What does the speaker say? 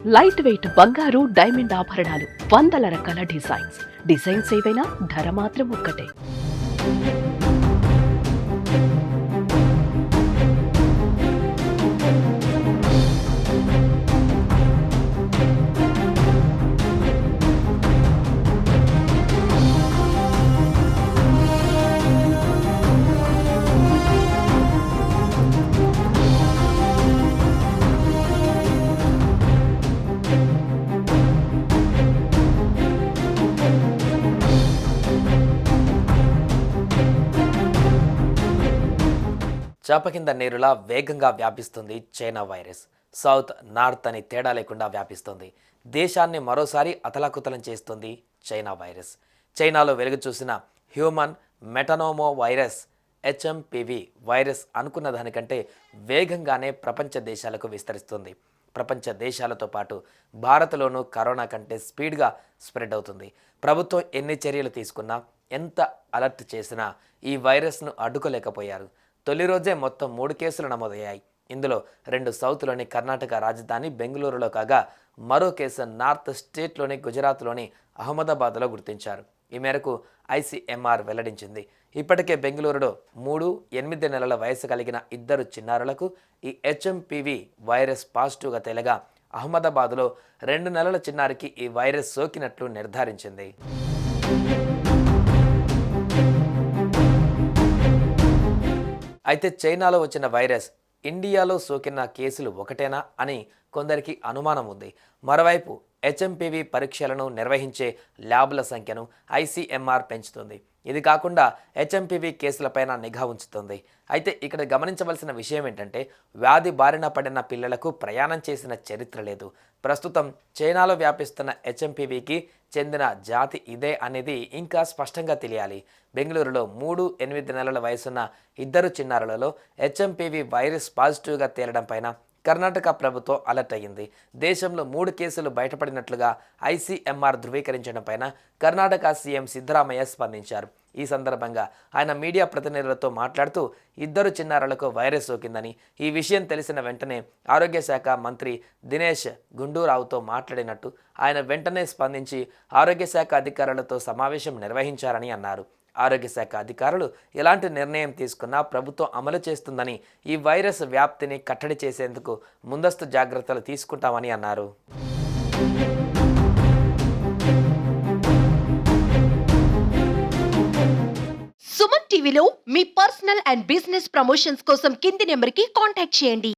Light weight బంగారు diamond ఆభరణాలు, వందల రకాల డిజైన్స్ ఏవైనా ధర మాత్రం ఒక్కటే. చాప కింద నీరులా వేగంగా వ్యాపిస్తుంది చైనా వైరస్. సౌత్ నార్త్ అని తేడా లేకుండా వ్యాపిస్తుంది. దేశాన్ని మరోసారి అతలాకుతలం చేస్తుంది చైనా వైరస్. చైనాలో వెలుగు చూసిన హ్యూమన్ మెటనోమో వైరస్ హెచ్ఎంపివి వైరస్ అనుకున్న దానికంటే వేగంగానే ప్రపంచ దేశాలకు విస్తరిస్తుంది. ప్రపంచ దేశాలతో పాటు భారత్లోనూ కరోనా కంటే స్పీడ్గా స్ప్రెడ్ అవుతుంది. ప్రభుత్వం ఎన్ని చర్యలు తీసుకున్నా, ఎంత అలర్ట్ చేసినా ఈ వైరస్ను అడ్డుకోలేకపోయారు. తొలి రోజే మొత్తం 3 కేసులు నమోదయ్యాయి. ఇందులో 2 సౌత్లోని కర్ణాటక రాజధాని బెంగళూరులో కాగా, మరో కేసు నార్త్ స్టేట్లోని గుజరాత్లోని అహ్మదాబాద్లో గుర్తించారు. ఈ మేరకు ఐసీఎంఆర్ వెల్లడించింది. ఇప్పటికే బెంగళూరులో 3, 8 నెలల వయసు కలిగిన 2 చిన్నారులకు ఈ హెచ్ఎంపివి వైరస్ పాజిటివ్గా తేలగా, అహ్మదాబాద్లో 2 నెలల చిన్నారికి ఈ వైరస్ సోకినట్లు నిర్ధారించింది. అయితే చైనాలో వచ్చిన వైరస్ ఇండియాలో సోకిన కేసులు ఒకటేనా అని కొందరికి అనుమానం ఉంది. మరోవైపు హెచ్ఎంపివి పరీక్షలను నిర్వహించే ల్యాబ్ల సంఖ్యను ఐసీఎంఆర్ పెంచుతుంది. ఇది కాకుండా హెచ్ఎంపివి కేసులపైన నిఘా ఉంచుతుంది. అయితే ఇక్కడ గమనించవలసిన విషయం ఏంటంటే, వ్యాధి బారిన పడిన పిల్లలకు ప్రయాణం చేసిన చరిత్ర లేదు. ప్రస్తుతం చైనాలో వ్యాపిస్తున్న హెచ్ఎంపివికి చెందిన జాతి ఇదే అనేది ఇంకా స్పష్టంగా తెలియాలి. బెంగళూరులో 3, 8 నెలల వయసున్న 2 చిన్నారులలో హెచ్ఎంపివి వైరస్ పాజిటివ్గా తేలడం పైన కర్ణాటక ప్రభుత్వం అలర్ట్ అయ్యింది. దేశంలో 3 కేసులు బయటపడినట్లుగా ఐసీఎంఆర్ ధృవీకరించడం పైన కర్ణాటక సీఎం సిద్ధరామయ్య స్పందించారు. ఈ సందర్భంగా ఆయన మీడియా ప్రతినిధులతో మాట్లాడుతూ 2 చిన్నారులకు వైరస్ సోకిందని, ఈ విషయం తెలిసిన వెంటనే ఆరోగ్య శాఖ మంత్రి దినేష్ గుండూరావుతో మాట్లాడినట్టు ఆయన వెంటనే స్పందించి ఆరోగ్య శాఖ అధికారులతో సమావేశం నిర్వహించారని అన్నారు. ఆరోగ్య శాఖ అధికారులు ఎలాంటి నిర్ణయం తీసుకున్నా ప్రభుత్వం అమలు చేస్తుందని, ఈ వైరస్ వ్యాప్తిని కట్టడి చేసేందుకు ముందస్తు జాగ్రత్తలు తీసుకుంటామని అన్నారు. సుమన్ టీవీలో మీ పర్సనల్ అండ్ బిజినెస్ ప్రమోషన్స్ కోసం కింది నెంబర్కి కాంటాక్ట్ చేయండి.